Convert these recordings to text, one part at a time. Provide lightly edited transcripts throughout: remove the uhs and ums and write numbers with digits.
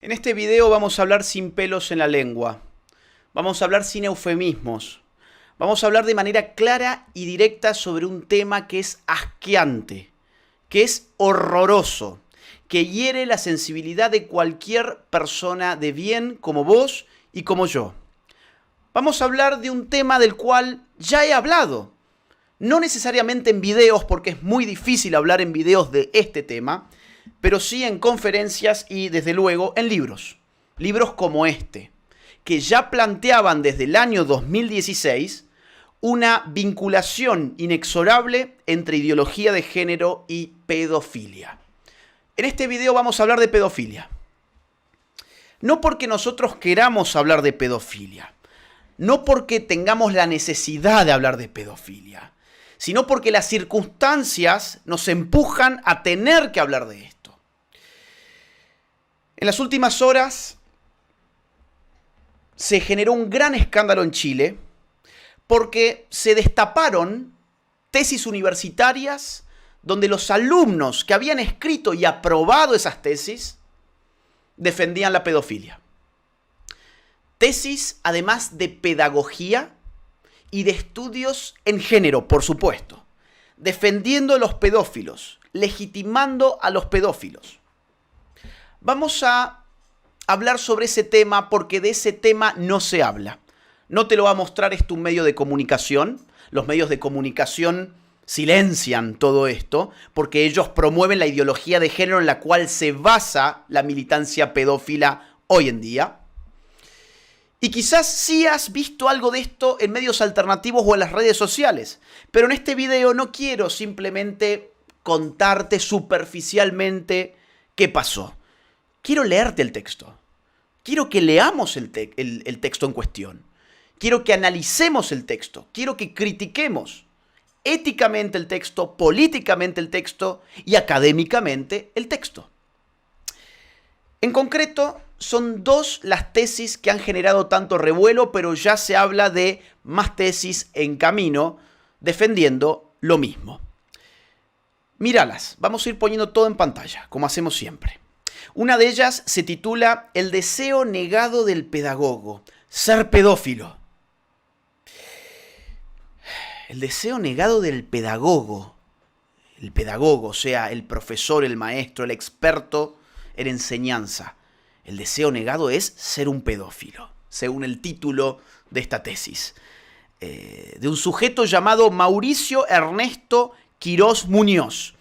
En este video vamos a hablar sin pelos en la lengua. Vamos a hablar sin eufemismos. Vamos a hablar de manera clara y directa sobre un tema que es asqueante, que es horroroso, que hiere la sensibilidad de cualquier persona de bien como vos y como yo. Vamos a hablar de un tema del cual ya he hablado. No necesariamente en videos, porque es muy difícil hablar en videos de este tema, pero sí en conferencias y, desde luego, en libros. Libros como este, que ya planteaban desde el año 2016 una vinculación inexorable entre ideología de género y pedofilia. En este video vamos a hablar de pedofilia. No porque nosotros queramos hablar de pedofilia, no porque tengamos la necesidad de hablar de pedofilia, sino porque las circunstancias nos empujan a tener que hablar de esto. En las últimas horas se generó un gran escándalo en Chile porque se destaparon tesis universitarias donde los alumnos que habían escrito y aprobado esas tesis defendían la pedofilia. Tesis, además de pedagogía y de estudios en género, por supuesto, defendiendo a los pedófilos, legitimando a los pedófilos. Vamos a hablar sobre ese tema porque de ese tema no se habla. No te lo va a mostrar esto un medio de comunicación. Los medios de comunicación silencian todo esto porque ellos promueven la ideología de género en la cual se basa la militancia pedófila hoy en día. Y quizás sí has visto algo de esto en medios alternativos o en las redes sociales. Pero en este video no quiero simplemente contarte superficialmente qué pasó. Quiero leerte el texto. Quiero que leamos el texto en cuestión. Quiero que analicemos el texto. Quiero que critiquemos éticamente el texto, políticamente el texto y académicamente el texto. En concreto, son dos las tesis que han generado tanto revuelo, pero ya se habla de más tesis en camino defendiendo lo mismo. Míralas, vamos a ir poniendo todo en pantalla, como hacemos siempre. Una de ellas se titula El deseo negado del pedagogo, ser pedófilo. El deseo negado del pedagogo. El pedagogo, o sea, el profesor, el maestro, el experto en enseñanza. El deseo negado es ser un pedófilo, según el título de esta tesis. De un sujeto llamado Mauricio Ernesto Quirós Muñoz.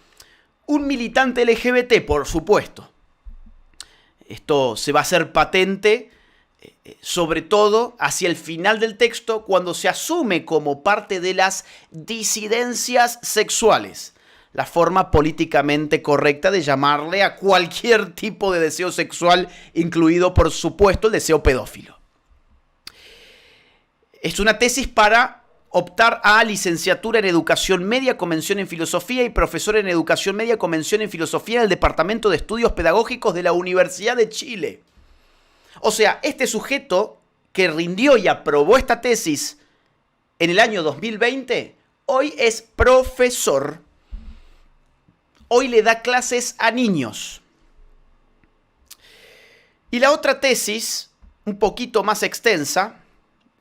Un militante LGBT, por supuesto. Esto se va a hacer patente, sobre todo hacia el final del texto, cuando se asume como parte de las disidencias sexuales. La forma políticamente correcta de llamarle a cualquier tipo de deseo sexual, incluido, por supuesto, el deseo pedófilo. Es una tesis para optar a licenciatura en Educación Media con mención en Filosofía y profesor en Educación Media con mención en Filosofía en el Departamento de Estudios Pedagógicos de la Universidad de Chile. O sea, este sujeto que rindió y aprobó esta tesis en el año 2020, hoy es profesor. Hoy le da clases a niños. Y la otra tesis, un poquito más extensa,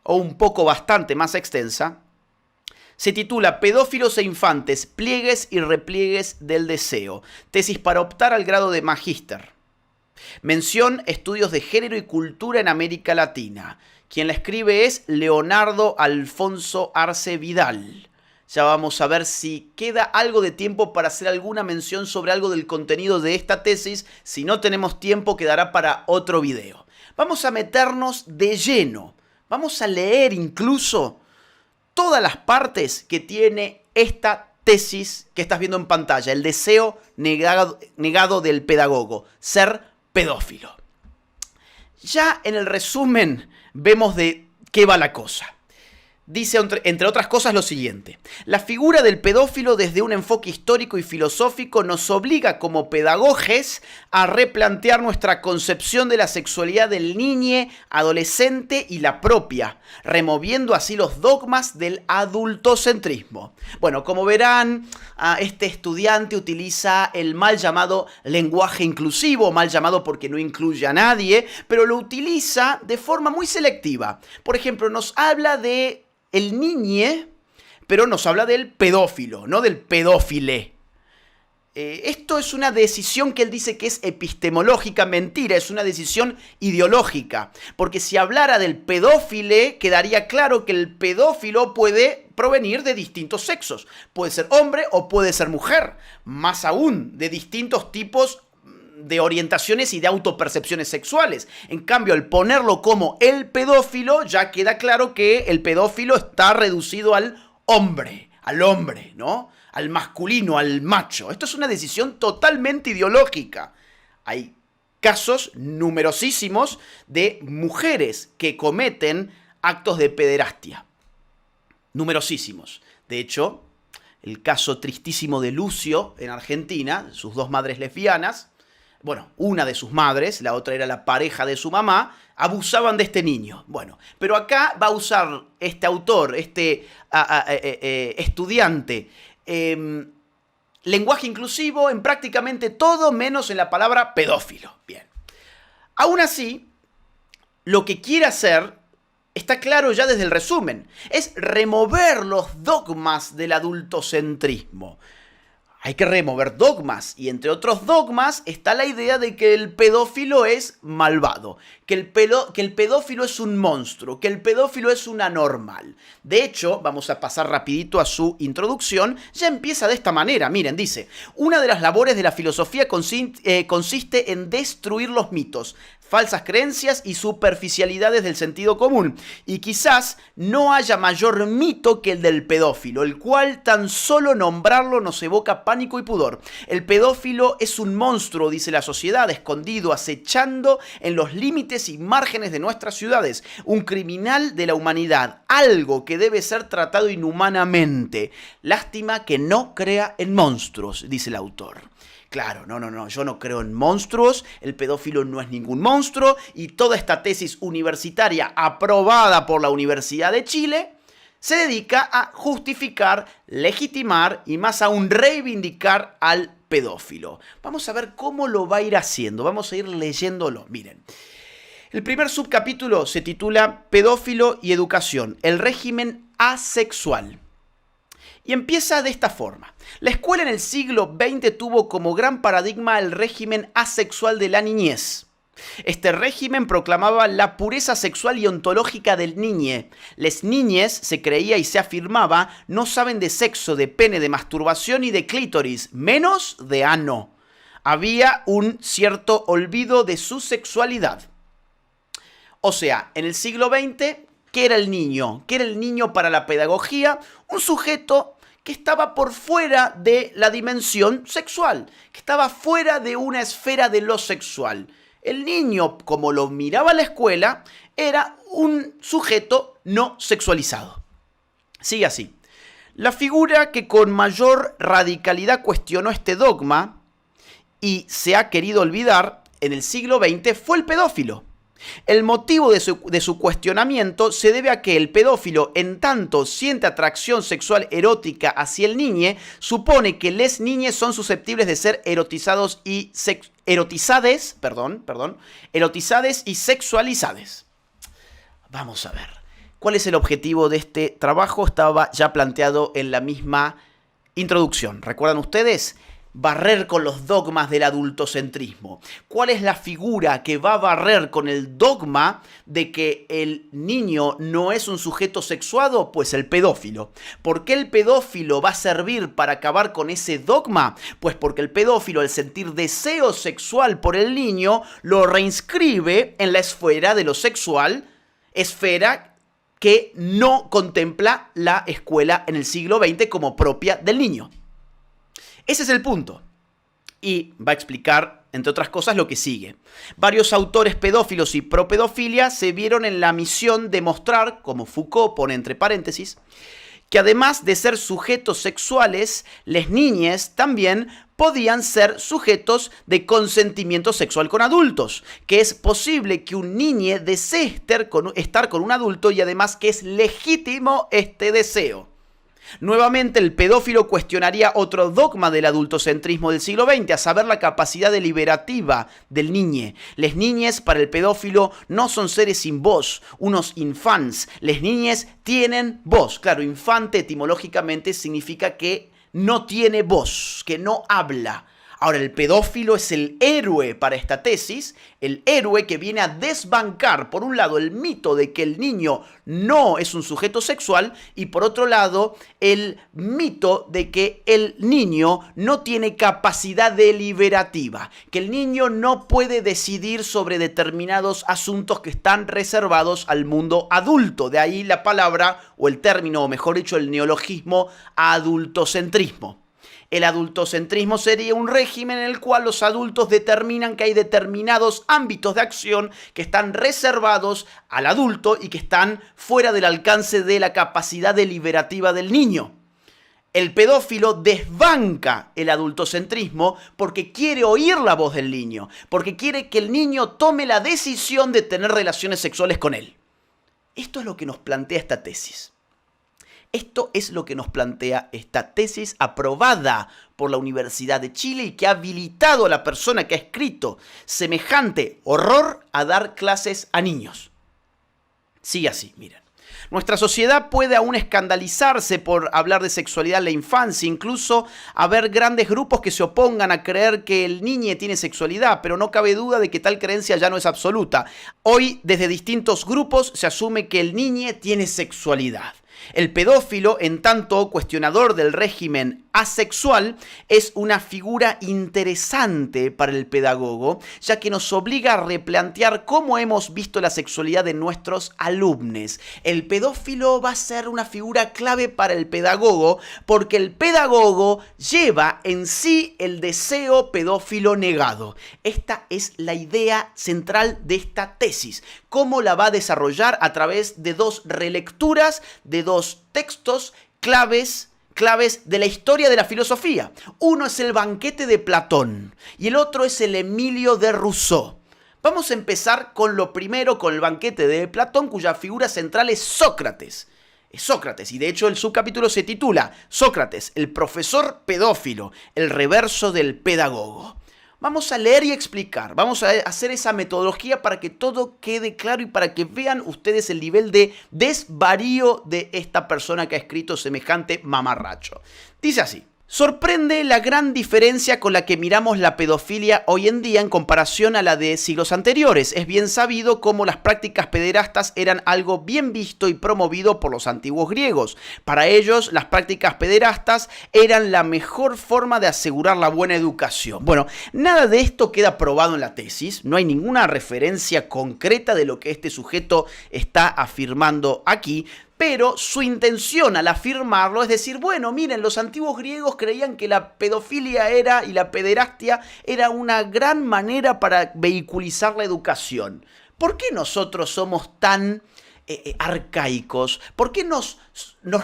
o un poco bastante más extensa, se titula Pedófilos e infantes, pliegues y repliegues del deseo. Tesis para optar al grado de magíster. Mención Estudios de Género y Cultura en América Latina. Quien la escribe es Leonardo Alfonso Arce Vidal. Ya vamos a ver si queda algo de tiempo para hacer alguna mención sobre algo del contenido de esta tesis. Si no tenemos tiempo, quedará para otro video. Vamos a meternos de lleno. Vamos a leer incluso todas las partes que tiene esta tesis que estás viendo en pantalla. El deseo negado del pedagogo, ser pedófilo. Ya en el resumen vemos de qué va la cosa. dice, entre otras cosas, lo siguiente. La figura del pedófilo desde un enfoque histórico y filosófico nos obliga como pedagogos a replantear nuestra concepción de la sexualidad del niño, adolescente y la propia, removiendo así los dogmas del adultocentrismo. Bueno, como verán, este estudiante utiliza el mal llamado lenguaje inclusivo, mal llamado porque no incluye a nadie, pero lo utiliza de forma muy selectiva. Por ejemplo, nos habla de el niñe, pero nos habla del pedófilo, no del pedófile. Esto es una decisión que él dice que es epistemológica, mentira, es una decisión ideológica. Porque si hablara del pedófile, quedaría claro que el pedófilo puede provenir de distintos sexos. Puede ser hombre o puede ser mujer. Más aún, de distintos tipos de orientaciones y de autopercepciones sexuales. En cambio, al ponerlo como el pedófilo, ya queda claro que el pedófilo está reducido al hombre, ¿no? Al masculino, al macho. Esto es una decisión totalmente ideológica. Hay casos numerosísimos de mujeres que cometen actos de pederastia. Numerosísimos. De hecho, el caso tristísimo de Lucio en Argentina, sus dos madres lesbianas, bueno, una de sus madres, la otra era la pareja de su mamá, abusaban de este niño. Bueno, pero acá va a usar este autor, este estudiante, lenguaje inclusivo en prácticamente todo menos en la palabra pedófilo. Bien. Aún así, lo que quiere hacer, está claro ya desde el resumen, es remover los dogmas del adultocentrismo. Hay que remover dogmas, y entre otros dogmas está la idea de que el pedófilo es malvado, que el pedófilo es un monstruo, que el pedófilo es un anormal. De hecho, vamos a pasar rapidito a su introducción, ya empieza de esta manera. Miren, dice, una de las labores de la filosofía consiste en destruir los mitos, falsas creencias y superficialidades del sentido común. Y quizás no haya mayor mito que el del pedófilo, el cual tan solo nombrarlo nos evoca pánico y pudor. El pedófilo es un monstruo, dice la sociedad, escondido, acechando en los límites y márgenes de nuestras ciudades. Un criminal de la humanidad, algo que debe ser tratado inhumanamente. Lástima que no crea en monstruos, dice el autor. Claro, no, yo no creo en monstruos, el pedófilo no es ningún monstruo y toda esta tesis universitaria aprobada por la Universidad de Chile se dedica a justificar, legitimar y más aún reivindicar al pedófilo. Vamos a ver cómo lo va a ir haciendo, vamos a ir leyéndolo. Miren, el primer subcapítulo se titula Pedófilo y educación, el régimen asexual. Y empieza de esta forma. La escuela en el siglo XX tuvo como gran paradigma el régimen asexual de la niñez. Este régimen proclamaba la pureza sexual y ontológica del niñe. Les niñes, se creía y se afirmaba, no saben de sexo, de pene, de masturbación y de clítoris, menos de ano. Había un cierto olvido de su sexualidad. O sea, en el siglo XX, ¿qué era el niño? ¿Qué era el niño para la pedagogía? Un sujeto que estaba por fuera de la dimensión sexual, que estaba fuera de una esfera de lo sexual. El niño, como lo miraba la escuela, era un sujeto no sexualizado. Sigue así. La figura que con mayor radicalidad cuestionó este dogma y se ha querido olvidar en el siglo XX fue el pedófilo. El motivo de su cuestionamiento se debe a que el pedófilo, en tanto siente atracción sexual erótica hacia el niñe, supone que les niñes son susceptibles de ser erotizades y sexualizades. Vamos a ver. ¿Cuál es el objetivo de este trabajo? Estaba ya planteado en la misma introducción. ¿Recuerdan ustedes? Barrer con los dogmas del adultocentrismo. ¿Cuál es la figura que va a barrer con el dogma de que el niño no es un sujeto sexuado? Pues el pedófilo. ¿Por qué el pedófilo va a servir para acabar con ese dogma? Pues porque el pedófilo, al sentir deseo sexual por el niño, lo reinscribe en la esfera de lo sexual, esfera que no contempla la escuela en el siglo XX como propia del niño. Ese es el punto. Y va a explicar entre otras cosas, lo que sigue. Varios autores pedófilos y propedofilia se vieron en la misión de mostrar, como Foucault pone entre paréntesis, que además de ser sujetos sexuales, las niñas también podían ser sujetos de consentimiento sexual con adultos, que es posible que un niño desee estar con un adulto y además que es legítimo este deseo. Nuevamente, el pedófilo cuestionaría otro dogma del adultocentrismo del siglo XX, a saber, la capacidad deliberativa del niño. Les niñes para el pedófilo no son seres sin voz, unos infants. Les niñes tienen voz. Claro, infante etimológicamente significa que no tiene voz, que no habla. Ahora, el pedófilo es el héroe para esta tesis, el héroe que viene a desbancar, por un lado, el mito de que el niño no es un sujeto sexual y, por otro lado, el mito de que el niño no tiene capacidad deliberativa, que el niño no puede decidir sobre determinados asuntos que están reservados al mundo adulto. De ahí la palabra, o el término, o mejor dicho, el neologismo adultocentrismo. El adultocentrismo sería un régimen en el cual los adultos determinan que hay determinados ámbitos de acción que están reservados al adulto y que están fuera del alcance de la capacidad deliberativa del niño. El pedófilo desbanca el adultocentrismo porque quiere oír la voz del niño, porque quiere que el niño tome la decisión de tener relaciones sexuales con él. Esto es lo que nos plantea esta tesis. Esto es lo que nos plantea esta tesis aprobada por la Universidad de Chile y que ha habilitado a la persona que ha escrito semejante horror a dar clases a niños. Sigue así, miren. Nuestra sociedad puede aún escandalizarse por hablar de sexualidad en la infancia, incluso haber grandes grupos que se opongan a creer que el niño tiene sexualidad, pero no cabe duda de que tal creencia ya no es absoluta. Hoy, desde distintos grupos, se asume que el niño tiene sexualidad. El pedófilo, en tanto cuestionador del régimen asexual, es una figura interesante para el pedagogo, ya que nos obliga a replantear cómo hemos visto la sexualidad de nuestros alumnos. El pedófilo va a ser una figura clave para el pedagogo, porque el pedagogo lleva en sí el deseo pedófilo negado. Esta es la idea central de esta tesis. ¿Cómo la va a desarrollar? A través de dos relecturas, de dos textos claves de la historia de la filosofía. Uno es el Banquete de Platón y el otro es el Emilio de Rousseau. Vamos a empezar con lo primero, con el Banquete de Platón, cuya figura central es Sócrates. Es Sócrates, y de hecho el subcapítulo se titula Sócrates, el profesor pedófilo, el reverso del pedagogo. Vamos a leer y explicar, vamos a hacer esa metodología para que todo quede claro y para que vean ustedes el nivel de desvarío de esta persona que ha escrito semejante mamarracho. Dice así: sorprende la gran diferencia con la que miramos la pedofilia hoy en día en comparación a la de siglos anteriores. Es bien sabido cómo las prácticas pederastas eran algo bien visto y promovido por los antiguos griegos. Para ellos, las prácticas pederastas eran la mejor forma de asegurar la buena educación. Bueno, nada de esto queda probado en la tesis. No hay ninguna referencia concreta de lo que este sujeto está afirmando aquí. Pero su intención al afirmarlo es decir, bueno, miren, los antiguos griegos creían que la pedofilia y la pederastia era una gran manera para vehiculizar la educación. ¿Por qué nosotros somos tan arcaicos? ¿Por qué nos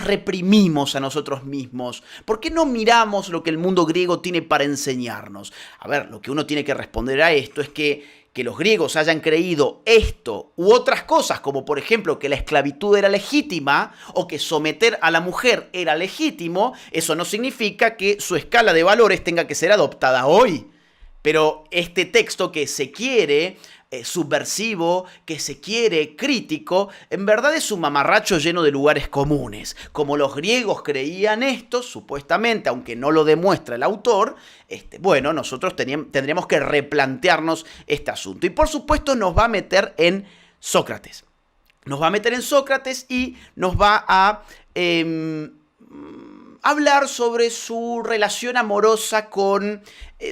reprimimos a nosotros mismos? ¿Por qué no miramos lo que el mundo griego tiene para enseñarnos? A ver, lo que uno tiene que responder a esto es que los griegos hayan creído esto u otras cosas, como por ejemplo que la esclavitud era legítima o que someter a la mujer era legítimo, eso no significa que su escala de valores tenga que ser adoptada hoy. Pero este texto que se quiere subversivo, que se quiere crítico, en verdad es un mamarracho lleno de lugares comunes. Como los griegos creían esto, supuestamente, aunque no lo demuestra el autor, bueno, nosotros tendríamos que replantearnos este asunto. Y por supuesto nos va a meter en Sócrates. Nos va a meter en Sócrates y nos va a hablar sobre su relación amorosa con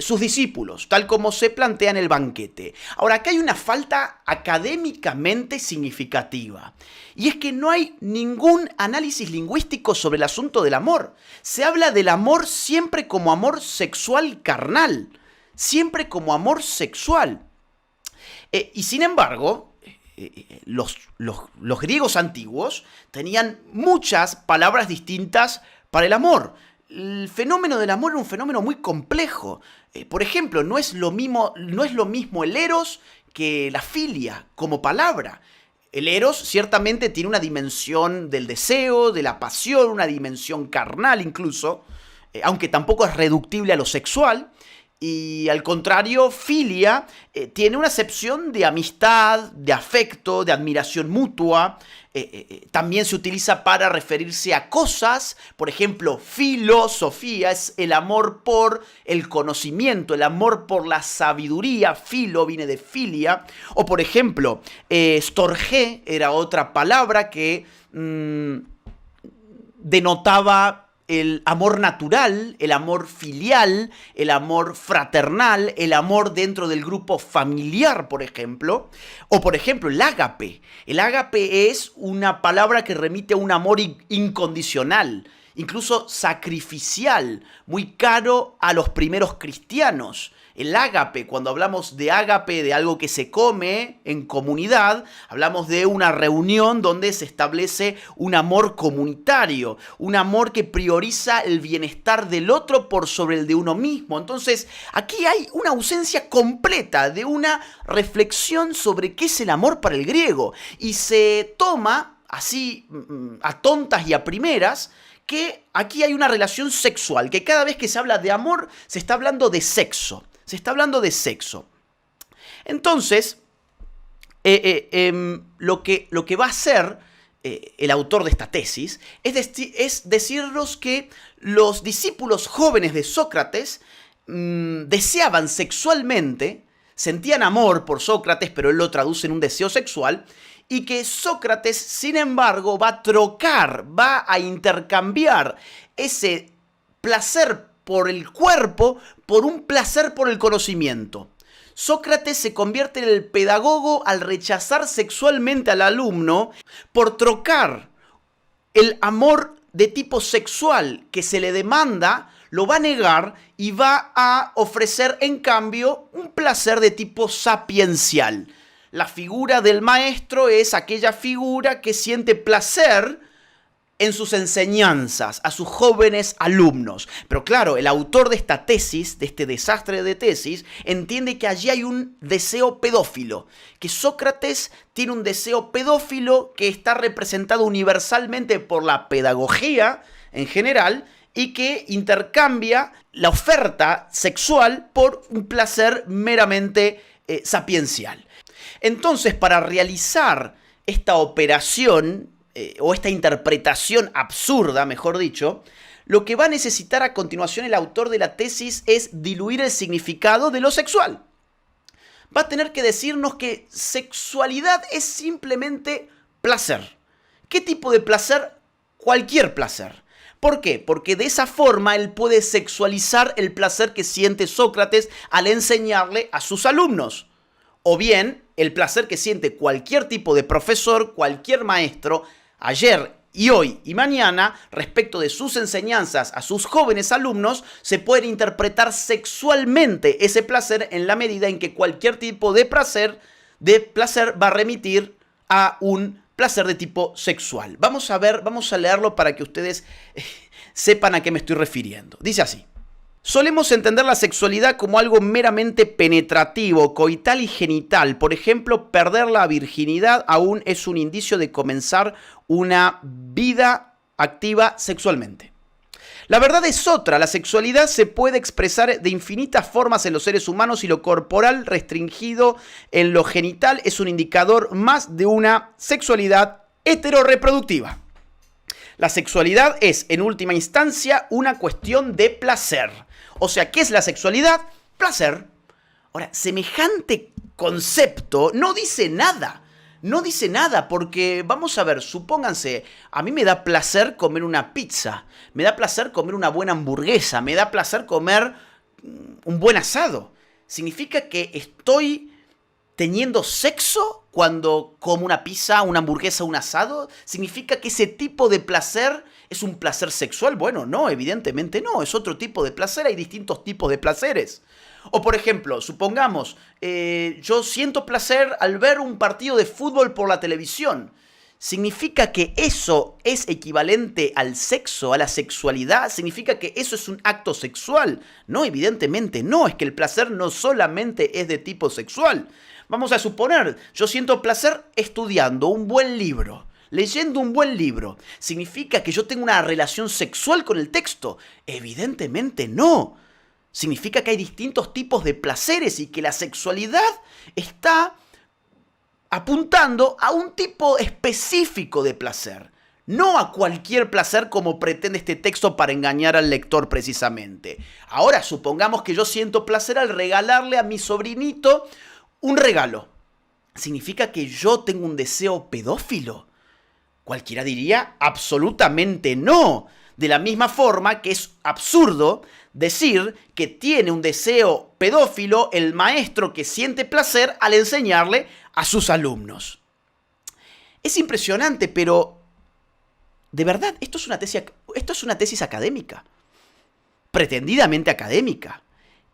sus discípulos, tal como se plantea en el banquete. Ahora, acá hay una falta académicamente significativa, y es que no hay ningún análisis lingüístico sobre el asunto del amor. Se habla del amor siempre como amor sexual carnal. siempre como amor sexual. Y sin embargo, los griegos antiguos tenían muchas palabras distintas para el amor. El fenómeno del amor era un fenómeno muy complejo. Por ejemplo, no es lo mismo el eros que la filia como palabra. El eros ciertamente tiene una dimensión del deseo, de la pasión, una dimensión carnal incluso, aunque tampoco es reductible a lo sexual. Y al contrario, filia tiene una acepción de amistad, de afecto, de admiración mutua. También se utiliza para referirse a cosas. Por ejemplo, filosofía es el amor por el conocimiento, el amor por la sabiduría. Filo viene de filia. O por ejemplo, storge era otra palabra que denotaba el amor natural, el amor filial, el amor fraternal, el amor dentro del grupo familiar, por ejemplo. O, por ejemplo, el ágape. El ágape es una palabra que remite a un amor incondicional, incluso sacrificial, muy caro a los primeros cristianos. El ágape, cuando hablamos de ágape, de algo que se come en comunidad, hablamos de una reunión donde se establece un amor comunitario, un amor que prioriza el bienestar del otro por sobre el de uno mismo. Entonces, aquí hay una ausencia completa de una reflexión sobre qué es el amor para el griego. Y se toma, así a tontas y a primeras, que aquí hay una relación sexual, que cada vez que se habla de amor se está hablando de sexo. Se está hablando de sexo. Entonces, lo que va a hacer el autor de esta tesis es decirnos que los discípulos jóvenes de Sócrates deseaban sexualmente, sentían amor por Sócrates, pero él lo traduce en un deseo sexual, y que Sócrates, sin embargo, va a trocar, va a intercambiar ese placer por el cuerpo por un placer por el conocimiento. Sócrates se convierte en el pedagogo al rechazar sexualmente al alumno por trocar el amor de tipo sexual que se le demanda, lo va a negar y va a ofrecer en cambio un placer de tipo sapiencial. La figura del maestro es aquella figura que siente placer en sus enseñanzas a sus jóvenes alumnos. Pero claro, el autor de esta tesis, de este desastre de tesis, entiende que allí hay un deseo pedófilo, que Sócrates tiene un deseo pedófilo que está representado universalmente por la pedagogía en general y que intercambia la oferta sexual por un placer meramente sapiencial. Entonces, para realizar esta operación o esta interpretación absurda, mejor dicho, lo que va a necesitar a continuación el autor de la tesis es diluir el significado de lo sexual. Va a tener que decirnos que sexualidad es simplemente placer. ¿Qué tipo de placer? Cualquier placer. ¿Por qué? Porque de esa forma él puede sexualizar el placer que siente Sócrates al enseñarle a sus alumnos. O bien, el placer que siente cualquier tipo de profesor, cualquier maestro, ayer y hoy y mañana, respecto de sus enseñanzas a sus jóvenes alumnos, se puede interpretar sexualmente ese placer en la medida en que cualquier tipo de placer va a remitir a un placer de tipo sexual. Vamos a leerlo para que ustedes sepan a qué me estoy refiriendo. Dice así: solemos entender la sexualidad como algo meramente penetrativo, coital y genital. Por ejemplo, perder la virginidad aún es un indicio de comenzar una vida activa sexualmente. La verdad es otra. La sexualidad se puede expresar de infinitas formas en los seres humanos y lo corporal restringido en lo genital es un indicador más de una sexualidad heterorreproductiva. La sexualidad es, en última instancia, una cuestión de placer. O sea, ¿qué es la sexualidad? Placer. Ahora, semejante concepto no dice nada. No dice nada porque, vamos a ver, supónganse, a mí me da placer comer una pizza, me da placer comer una buena hamburguesa, me da placer comer un buen asado. Significa que estoy teniendo sexo cuando como una pizza, una hamburguesa, un asado? ¿Significa que ese tipo de placer es un placer sexual? Bueno, no, evidentemente no, es otro tipo de placer, hay distintos tipos de placeres. O por ejemplo, supongamos, yo siento placer al ver un partido de fútbol por la televisión. ¿Significa que eso es equivalente al sexo, a la sexualidad? ¿Significa que eso es un acto sexual? No, evidentemente no, es que el placer no solamente es de tipo sexual. Vamos a suponer, yo siento placer estudiando un buen libro, leyendo un buen libro. ¿Significa que yo tengo una relación sexual con el texto? Evidentemente no. Significa que hay distintos tipos de placeres y que la sexualidad está apuntando a un tipo específico de placer, no a cualquier placer como pretende este texto para engañar al lector precisamente. Ahora, supongamos que yo siento placer al regalarle a mi sobrinito un regalo. ¿Significa que yo tengo un deseo pedófilo? Cualquiera diría absolutamente no. De la misma forma que es absurdo decir que tiene un deseo pedófilo el maestro que siente placer al enseñarle a sus alumnos. Es impresionante, pero de verdad, esto es una tesis académica, pretendidamente académica,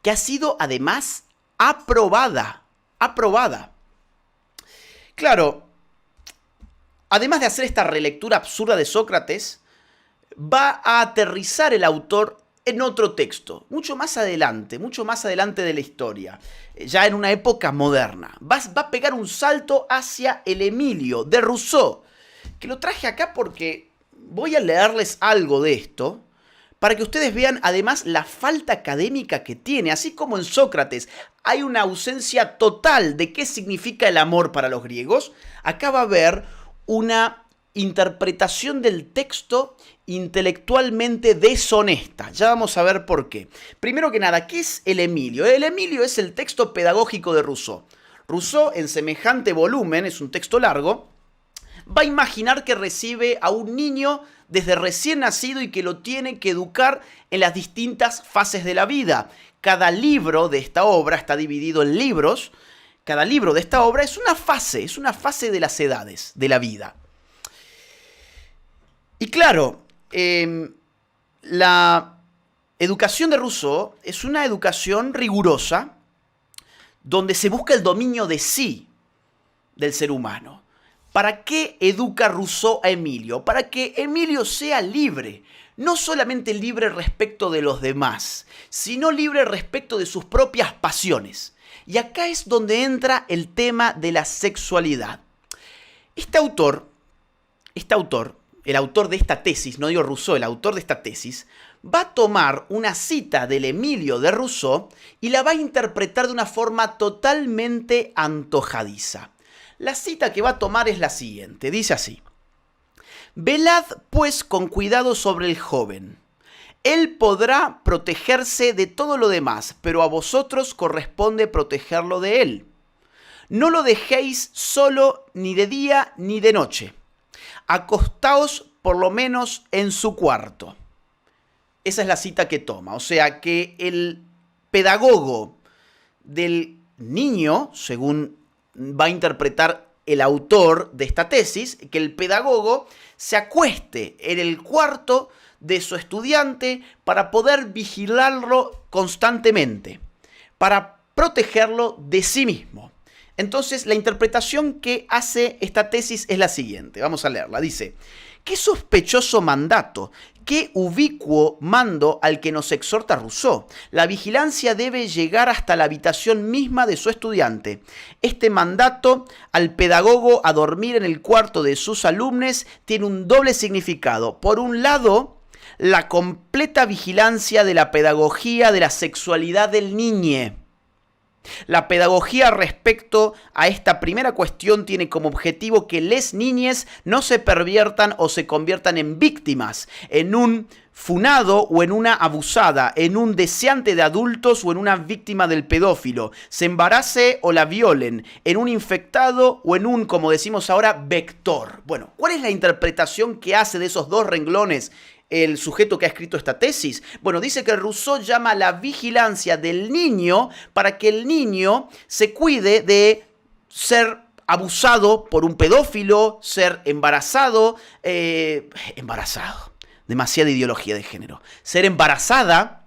que ha sido además aprobada. Claro, además de hacer esta relectura absurda de Sócrates, va a aterrizar el autor en otro texto, mucho más adelante de la historia, ya en una época moderna. Va a pegar un salto hacia el Emilio de Rousseau, que lo traje acá porque voy a leerles algo de esto, para que ustedes vean además la falta académica que tiene. Así como en Sócrates hay una ausencia total de qué significa el amor para los griegos, acá va a haber una interpretación del texto intelectualmente deshonesta. Ya vamos a ver por qué. Primero que nada, ¿qué es el Emilio? El Emilio es el texto pedagógico de Rousseau. Rousseau, en semejante volumen, es un texto largo, va a imaginar que recibe a un niño desde recién nacido y que lo tiene que educar en las distintas fases de la vida. Cada libro de esta obra está dividido en libros. Cada libro de esta obra es una fase de las edades de la vida. Y claro, la educación de Rousseau es una educación rigurosa donde se busca el dominio de sí del ser humano. ¿Para qué educa Rousseau a Emilio? Para que Emilio sea libre, no solamente libre respecto de los demás, sino libre respecto de sus propias pasiones. Y acá es donde entra el tema de la sexualidad. Este autor, el autor de esta tesis, no digo Rousseau, el autor de esta tesis, va a tomar una cita del Emilio de Rousseau y la va a interpretar de una forma totalmente antojadiza. La cita que va a tomar es la siguiente, dice así: «Velad pues con cuidado sobre el joven. Él podrá protegerse de todo lo demás, pero a vosotros corresponde protegerlo de él. No lo dejéis solo ni de día ni de noche. Acostaos por lo menos en su cuarto». Esa es la cita que toma. O sea que el pedagogo del niño, según va a interpretar el autor de esta tesis, que el pedagogo se acueste en el cuarto de su estudiante para poder vigilarlo constantemente, para protegerlo de sí mismo. Entonces, la interpretación que hace esta tesis es la siguiente. Vamos a leerla. Dice: «Qué sospechoso mandato, qué ubicuo mando al que nos exhorta Rousseau. La vigilancia debe llegar hasta la habitación misma de su estudiante. Este mandato al pedagogo a dormir en el cuarto de sus alumnos tiene un doble significado. Por un lado, la completa vigilancia de la pedagogía de la sexualidad del niño. La pedagogía respecto a esta primera cuestión tiene como objetivo que les niñes no se perviertan o se conviertan en víctimas, en un funado o en una abusada, en un deseante de adultos o en una víctima del pedófilo, se embarace o la violen, en un infectado o en un, como decimos ahora, vector». Bueno, ¿cuál es la interpretación que hace de esos dos renglones el sujeto que ha escrito esta tesis? Bueno, dice que Rousseau llama la vigilancia del niño para que el niño se cuide de ser abusado por un pedófilo, ser embarazado, demasiada ideología de género, ser embarazada,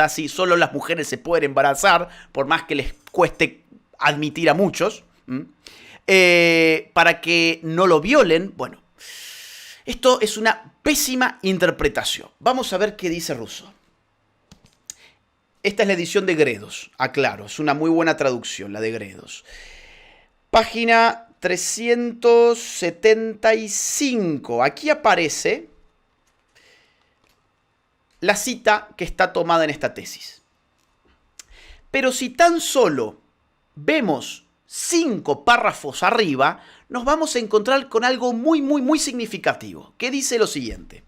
sí, solo las mujeres se pueden embarazar, por más que les cueste admitir a muchos, para que no lo violen. Bueno, esto es una pésima interpretación. Vamos a ver qué dice Rousseau. Esta es la edición de Gredos, aclaro, es una muy buena traducción, la de Gredos. Página 375. Aquí aparece la cita que está tomada en esta tesis. Pero si tan solo vemos 5 párrafos arriba, nos vamos a encontrar con algo muy significativo, que dice lo siguiente.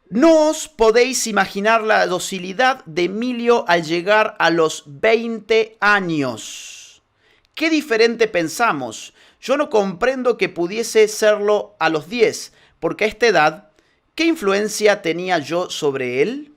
No os podéis imaginar la docilidad de Emilio al llegar a los 20 años. Qué diferente pensamos. Yo no comprendo que pudiese serlo a los 10, porque a esta edad, ¿qué influencia tenía yo sobre él?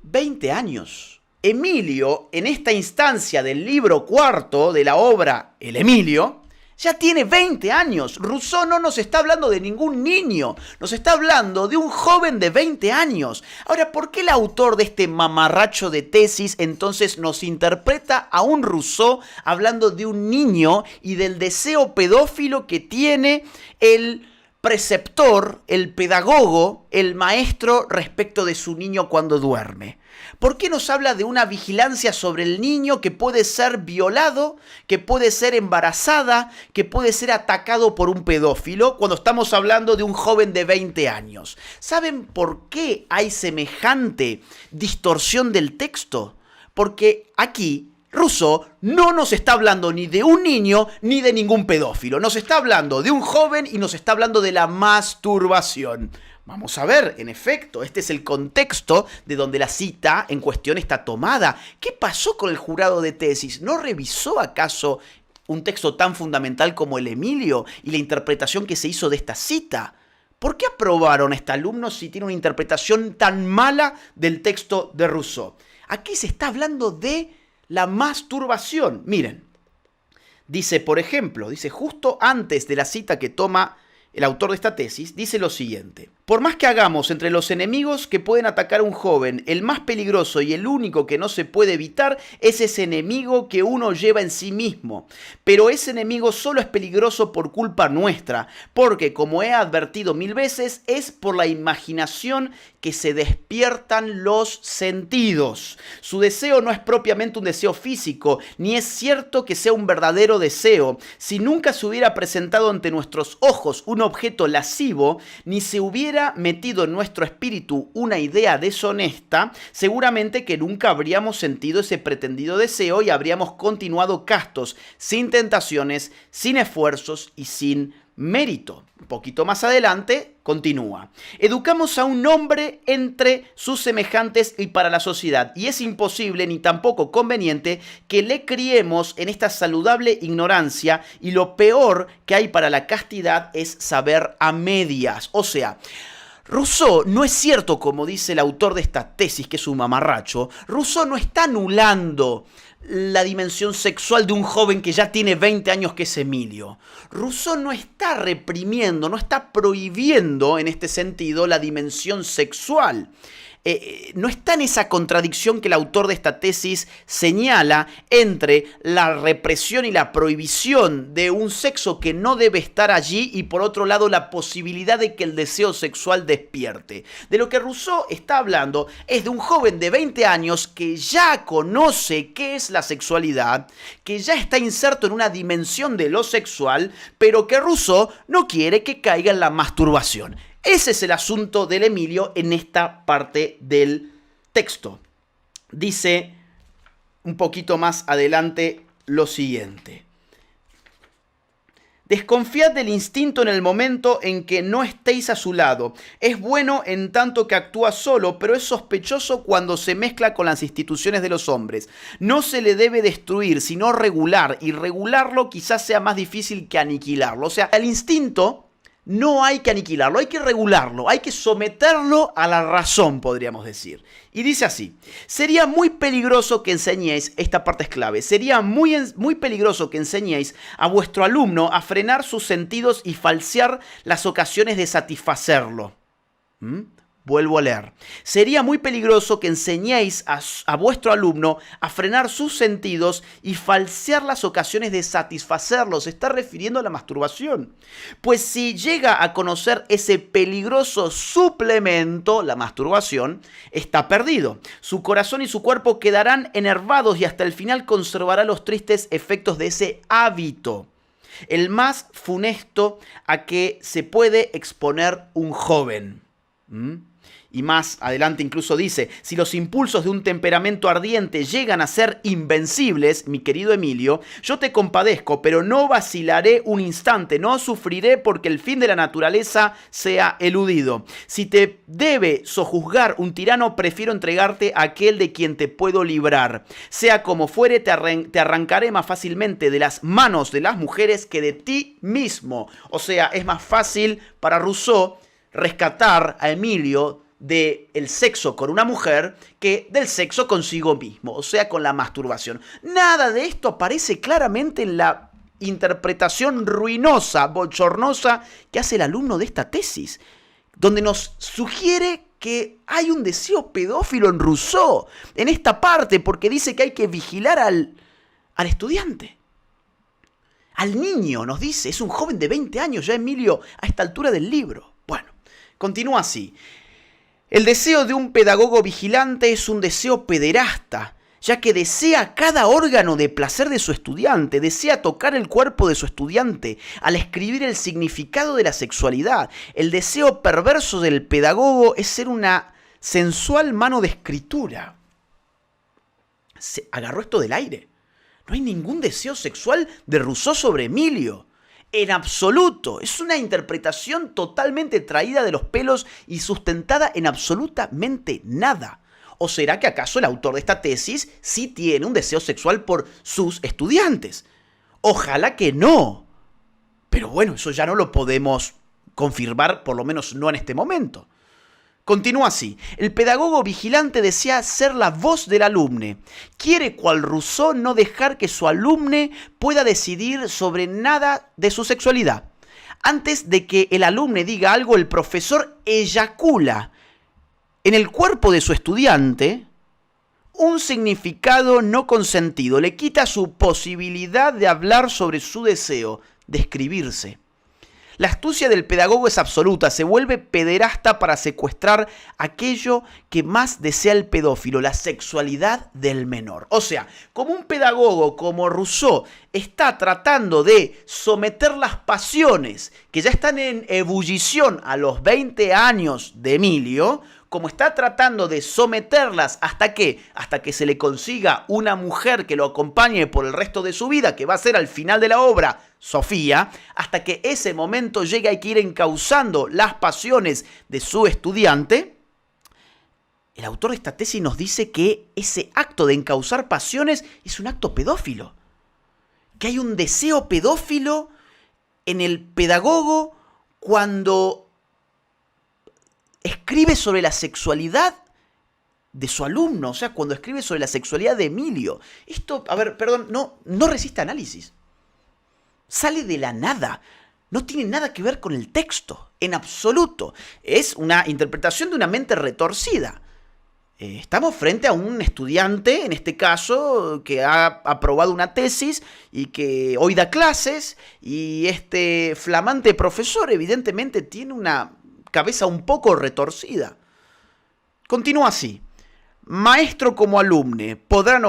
20 años. Emilio, en esta instancia del libro cuarto de la obra El Emilio, ya tiene 20 años. Rousseau no nos está hablando de ningún niño, nos está hablando de un joven de 20 años. Ahora, ¿por qué el autor de este mamarracho de tesis entonces nos interpreta a un Rousseau hablando de un niño y del deseo pedófilo que tiene el preceptor, el pedagogo, el maestro respecto de su niño cuando duerme? ¿Por qué nos habla de una vigilancia sobre el niño que puede ser violado, que puede ser embarazada, que puede ser atacado por un pedófilo cuando estamos hablando de un joven de 20 años? ¿Saben por qué hay semejante distorsión del texto? Porque aquí Rousseau no nos está hablando ni de un niño ni de ningún pedófilo. Nos está hablando de un joven y nos está hablando de la masturbación. Vamos a ver, en efecto, este es el contexto de donde la cita en cuestión está tomada. ¿Qué pasó con el jurado de tesis? ¿No revisó acaso un texto tan fundamental como el Emilio y la interpretación que se hizo de esta cita? ¿Por qué aprobaron a este alumno si tiene una interpretación tan mala del texto de Rousseau? Aquí se está hablando de la masturbación. Miren, dice, por ejemplo, dice justo antes de la cita que toma el autor de esta tesis, dice lo siguiente. Por más que hagamos entre los enemigos que pueden atacar a un joven, el más peligroso y el único que no se puede evitar es ese enemigo que uno lleva en sí mismo. Pero ese enemigo solo es peligroso por culpa nuestra, porque, como he advertido 1000 veces, es por la imaginación que se despiertan los sentidos. Su deseo no es propiamente un deseo físico, ni es cierto que sea un verdadero deseo. Si nunca se hubiera presentado ante nuestros ojos un objeto lascivo, ni se hubiera metido en nuestro espíritu una idea deshonesta, seguramente que nunca habríamos sentido ese pretendido deseo y habríamos continuado castos, sin tentaciones, sin esfuerzos y sin mérito. Un poquito más adelante continúa. Educamos a un hombre entre sus semejantes y para la sociedad, y es imposible ni tampoco conveniente que le criemos en esta saludable ignorancia, y lo peor que hay para la castidad es saber a medias. O sea, Rousseau no es cierto, como dice el autor de esta tesis, que es un mamarracho. Rousseau no está anulando la dimensión sexual de un joven que ya tiene 20 años, que es Emilio. Rousseau no está reprimiendo, no está prohibiendo en este sentido la dimensión sexual. No está en esa contradicción que el autor de esta tesis señala entre la represión y la prohibición de un sexo que no debe estar allí y por otro lado la posibilidad de que el deseo sexual despierte. De lo que Rousseau está hablando es de un joven de 20 años que ya conoce qué es la sexualidad, que ya está inserto en una dimensión de lo sexual, pero que Rousseau no quiere que caiga en la masturbación. Ese es el asunto del Emilio en esta parte del texto. Dice un poquito más adelante lo siguiente. Desconfiad del instinto en el momento en que no estéis a su lado. Es bueno en tanto que actúa solo, pero es sospechoso cuando se mezcla con las instituciones de los hombres. No se le debe destruir, sino regular, y regularlo quizás sea más difícil que aniquilarlo. O sea, el instinto no hay que aniquilarlo, hay que regularlo, hay que someterlo a la razón, podríamos decir. Y dice así: sería muy peligroso que enseñéis, esta parte es clave, sería muy peligroso que enseñéis a vuestro alumno a frenar sus sentidos y falsear las ocasiones de satisfacerlo. Vuelvo a leer. Sería muy peligroso que enseñéis a vuestro alumno a frenar sus sentidos y falsear las ocasiones de satisfacerlo. Se está refiriendo a la masturbación. Pues si llega a conocer ese peligroso suplemento, la masturbación, está perdido. Su corazón y su cuerpo quedarán enervados y hasta el final conservará los tristes efectos de ese hábito, el más funesto a que se puede exponer un joven. Y más adelante incluso dice: si los impulsos de un temperamento ardiente llegan a ser invencibles, mi querido Emilio, yo te compadezco, pero no vacilaré un instante, no sufriré porque el fin de la naturaleza sea eludido. Si te debe sojuzgar un tirano, prefiero entregarte a aquel de quien te puedo librar. Sea como fuere, te arrancaré más fácilmente de las manos de las mujeres que de ti mismo. O sea, es más fácil para Rousseau rescatar a Emilio del sexo con una mujer que del sexo consigo mismo, o sea, con la masturbación. Nada de esto aparece claramente en la interpretación ruinosa, bochornosa que hace el alumno de esta tesis, donde nos sugiere que hay un deseo pedófilo en Rousseau, en esta parte, porque dice que hay que vigilar al estudiante. Al niño, nos dice, es un joven de 20 años ya, Emilio, a esta altura del libro. Bueno, continúa así. El deseo de un pedagogo vigilante es un deseo pederasta, ya que desea cada órgano de placer de su estudiante, desea tocar el cuerpo de su estudiante al escribir el significado de la sexualidad. El deseo perverso del pedagogo es ser una sensual mano de escritura. Se agarró esto del aire. No hay ningún deseo sexual de Rousseau sobre Emilio. En absoluto. Es una interpretación totalmente traída de los pelos y sustentada en absolutamente nada. ¿O será que acaso el autor de esta tesis sí tiene un deseo sexual por sus estudiantes? Ojalá que no. Pero bueno, eso ya no lo podemos confirmar, por lo menos no en este momento. Continúa así. El pedagogo vigilante desea ser la voz del alumne. Quiere, cual Rousseau, no dejar que su alumne pueda decidir sobre nada de su sexualidad. Antes de que el alumne diga algo, el profesor eyacula en el cuerpo de su estudiante un significado no consentido. Le quita su posibilidad de hablar sobre su deseo, de escribirse. La astucia del pedagogo es absoluta, se vuelve pederasta para secuestrar aquello que más desea el pedófilo, la sexualidad del menor. O sea, como un pedagogo como Rousseau está tratando de someter las pasiones que ya están en ebullición a los 20 años de Emilio, como está tratando de someterlas hasta que se le consiga una mujer que lo acompañe por el resto de su vida, que va a ser al final de la obra Sofía, hasta que ese momento llegue, hay que ir encauzando las pasiones de su estudiante. El autor de esta tesis nos dice que ese acto de encauzar pasiones es un acto pedófilo, que hay un deseo pedófilo en el pedagogo cuando escribe sobre la sexualidad de su alumno, o sea, cuando escribe sobre la sexualidad de Emilio. Esto, no resiste análisis. Sale de la nada. No tiene nada que ver con el texto, en absoluto. Es una interpretación de una mente retorcida. Estamos frente a un estudiante, en este caso, que ha aprobado una tesis y que hoy da clases, y este flamante profesor evidentemente tiene una cabeza un poco retorcida. Continúa así. Maestro como alumne podrán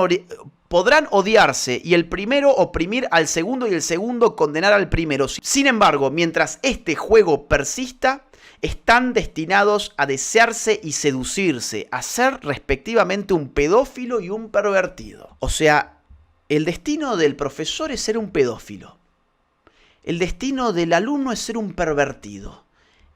odiarse y el primero oprimir al segundo y el segundo condenar al primero. Sin embargo, mientras este juego persista, están destinados a desearse y seducirse, a ser respectivamente un pedófilo y un pervertido. O sea, el destino del profesor es ser un pedófilo. El destino del alumno es ser un pervertido.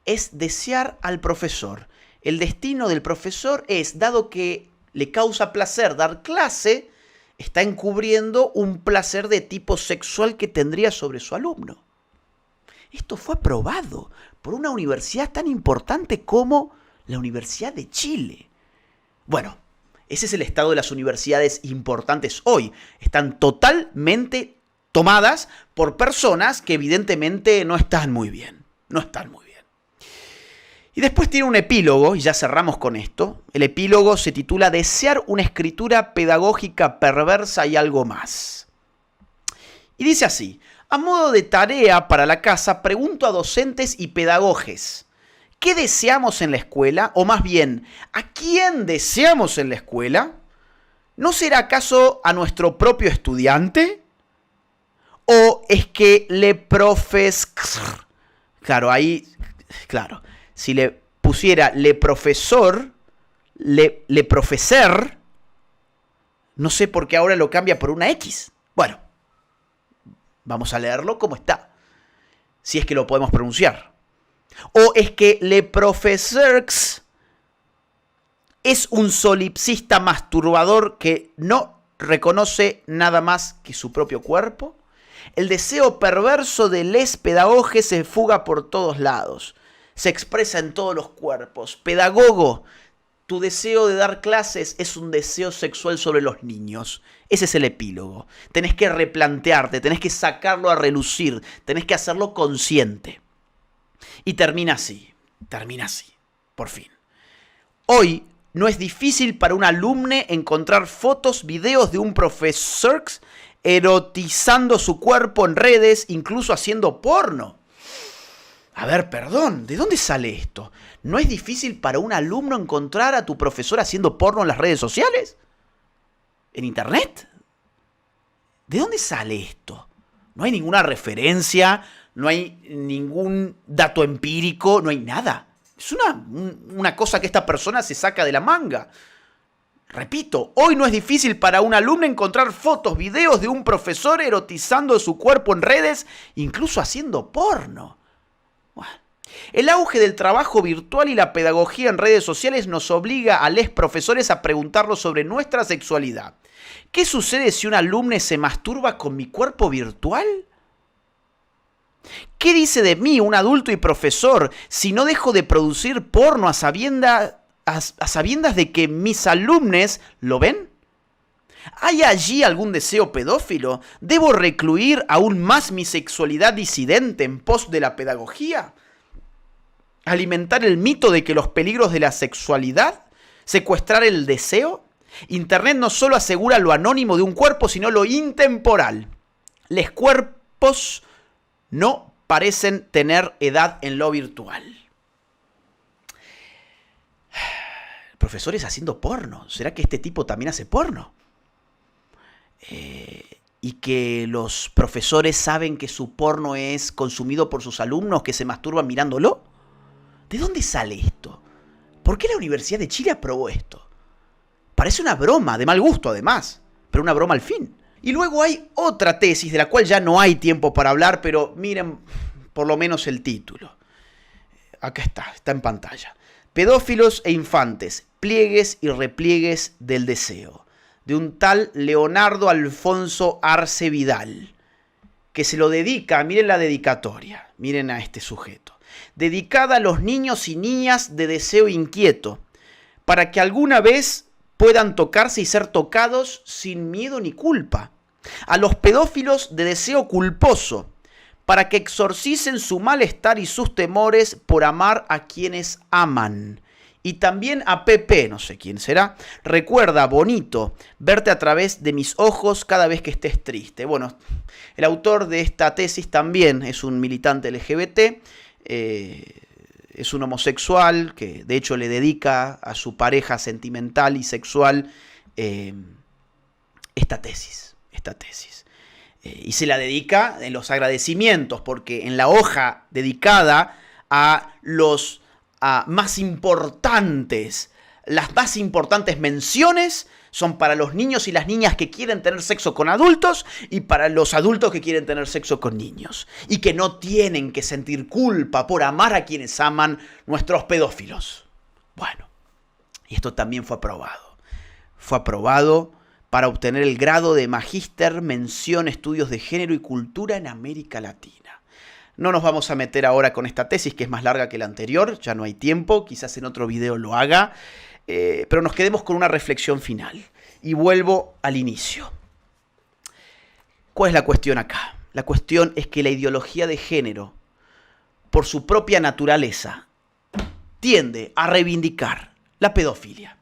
Es desear al profesor. El destino del profesor es, dado que le causa placer dar clase, está encubriendo un placer de tipo sexual que tendría sobre su alumno. Esto fue aprobado por una universidad tan importante como la Universidad de Chile. Bueno, ese es el estado de las universidades importantes hoy. Están totalmente tomadas por personas que evidentemente no están muy bien. No están muy bien. Y después tiene un epílogo, y ya cerramos con esto. El epílogo se titula Desear una escritura pedagógica perversa y algo más. Y dice así: a modo de tarea para la casa, pregunto a docentes y pedagogos, ¿qué deseamos en la escuela? O más bien, ¿a quién deseamos en la escuela? ¿No será acaso a nuestro propio estudiante? ¿O es que le Claro, ahí, claro, si le pusiera le profesor, le profeser, no sé por qué ahora lo cambia por una X. Bueno, vamos a leerlo como está, si es que lo podemos pronunciar. ¿O es que le profeseurs es un solipsista masturbador que no reconoce nada más que su propio cuerpo? El deseo perverso de les pedagoges se fuga por todos lados, se expresa en todos los cuerpos. Pedagogo, tu deseo de dar clases es un deseo sexual sobre los niños. Ese es el epílogo. Tenés que replantearte, tenés que sacarlo a relucir, tenés que hacerlo consciente. Y termina así, por fin. Hoy no es difícil para un alumne encontrar fotos, videos de un profesor erotizando su cuerpo en redes, incluso haciendo porno. A ver, perdón, ¿de dónde sale esto? ¿No es difícil para un alumno encontrar a tu profesor haciendo porno en las redes sociales? ¿En internet? ¿De dónde sale esto? No hay ninguna referencia, no hay ningún dato empírico, no hay nada. Es una cosa que esta persona se saca de la manga. Repito, hoy no es difícil para un alumno encontrar fotos, videos de un profesor erotizando su cuerpo en redes, incluso haciendo porno. Bueno, el auge del trabajo virtual y la pedagogía en redes sociales nos obliga a los profesores a preguntarnos sobre nuestra sexualidad. ¿Qué sucede si un alumno se masturba con mi cuerpo virtual? ¿Qué dice de mí un adulto y profesor si no dejo de producir porno a sabiendas de que mis alumnos lo ven? ¿Hay allí algún deseo pedófilo? ¿Debo recluir aún más mi sexualidad disidente en pos de la pedagogía? ¿Alimentar el mito de que los peligros de la sexualidad? ¿Secuestrar el deseo? Internet no solo asegura lo anónimo de un cuerpo, sino lo intemporal. Los cuerpos no parecen tener edad en lo virtual. Profesores haciendo porno. ¿Será que este tipo también hace porno? Y que los profesores saben que su porno es consumido por sus alumnos que se masturban mirándolo. ¿De dónde sale esto? ¿Por qué la Universidad de Chile aprobó esto? Parece una broma, de mal gusto además, pero una broma al fin. Y luego hay otra tesis de la cual ya no hay tiempo para hablar, pero miren por lo menos el título. Acá está en pantalla. Pedófilos e infantes, pliegues y repliegues del deseo, de un tal Leonardo Alfonso Arce Vidal, que se lo dedica, miren la dedicatoria, miren a este sujeto, dedicada a los niños y niñas de deseo inquieto, para que alguna vez puedan tocarse y ser tocados sin miedo ni culpa, a los pedófilos de deseo culposo, para que exorcicen su malestar y sus temores por amar a quienes aman. Y también a Pepe, no sé quién será, recuerda, bonito, verte a través de mis ojos cada vez que estés triste. Bueno, el autor de esta tesis también es un militante LGBT, es un homosexual que de hecho le dedica a su pareja sentimental y sexual esta tesis. Y se la dedica en los agradecimientos, porque en la hoja dedicada a los más importantes, las más importantes menciones son para los niños y las niñas que quieren tener sexo con adultos y para los adultos que quieren tener sexo con niños. Y que no tienen que sentir culpa por amar a quienes aman nuestros pedófilos. Bueno, y esto también fue aprobado. Fue aprobado para obtener el grado de Magíster Mención Estudios de Género y Cultura en América Latina. No nos vamos a meter ahora con esta tesis que es más larga que la anterior, ya no hay tiempo, quizás en otro video lo haga, pero nos quedemos con una reflexión final. Y vuelvo al inicio. ¿Cuál es la cuestión acá? La cuestión es que la ideología de género, por su propia naturaleza, tiende a reivindicar la pedofilia.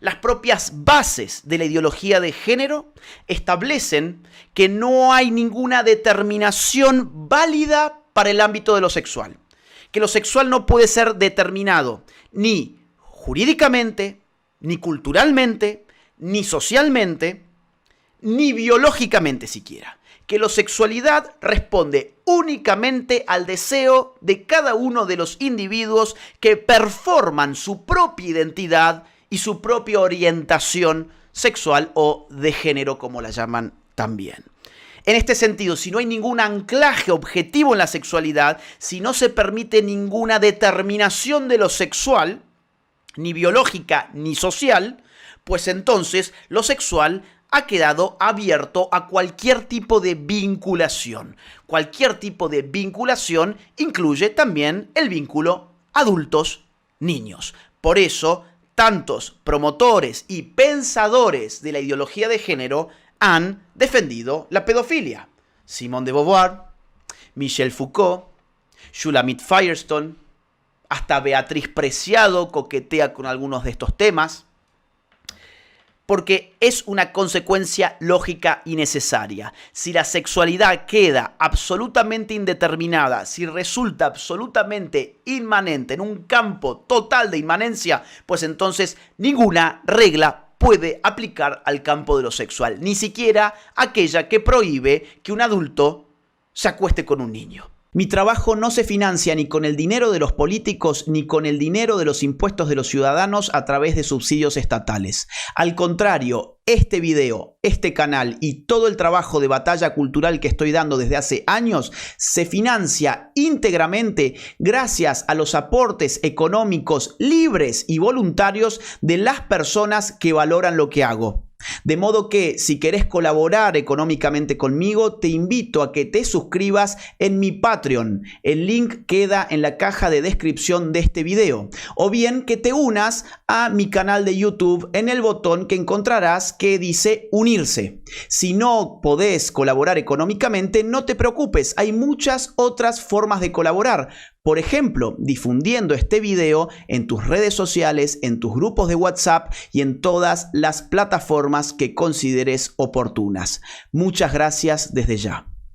Las propias bases de la ideología de género establecen que no hay ninguna determinación válida para el ámbito de lo sexual. Que lo sexual no puede ser determinado ni jurídicamente, ni culturalmente, ni socialmente, ni biológicamente siquiera. Que la sexualidad responde únicamente al deseo de cada uno de los individuos que performan su propia identidad y su propia orientación sexual o de género, como la llaman también. En este sentido, si no hay ningún anclaje objetivo en la sexualidad, si no se permite ninguna determinación de lo sexual, ni biológica ni social, pues entonces lo sexual ha quedado abierto a cualquier tipo de vinculación. Cualquier tipo de vinculación incluye también el vínculo adultos-niños. Por eso, tantos promotores y pensadores de la ideología de género han defendido la pedofilia. Simone de Beauvoir, Michel Foucault, Shulamit Firestone, hasta Beatriz Preciado coquetea con algunos de estos temas, porque es una consecuencia lógica y necesaria. Si la sexualidad queda absolutamente indeterminada, si resulta absolutamente inmanente en un campo total de inmanencia, pues entonces ninguna regla puede aplicar al campo de lo sexual, ni siquiera aquella que prohíbe que un adulto se acueste con un niño. Mi trabajo no se financia ni con el dinero de los políticos ni con el dinero de los impuestos de los ciudadanos a través de subsidios estatales. Al contrario, este video, este canal y todo el trabajo de batalla cultural que estoy dando desde hace años se financia íntegramente gracias a los aportes económicos libres y voluntarios de las personas que valoran lo que hago. De modo que si querés colaborar económicamente conmigo, te invito a que te suscribas en mi Patreon. El link queda en la caja de descripción de este video. O bien que te unas a mi canal de YouTube en el botón que encontrarás que dice unirse. Si no podés colaborar económicamente, no te preocupes, hay muchas otras formas de colaborar. Por ejemplo, difundiendo este video en tus redes sociales, en tus grupos de WhatsApp y en todas las plataformas que consideres oportunas. Muchas gracias desde ya.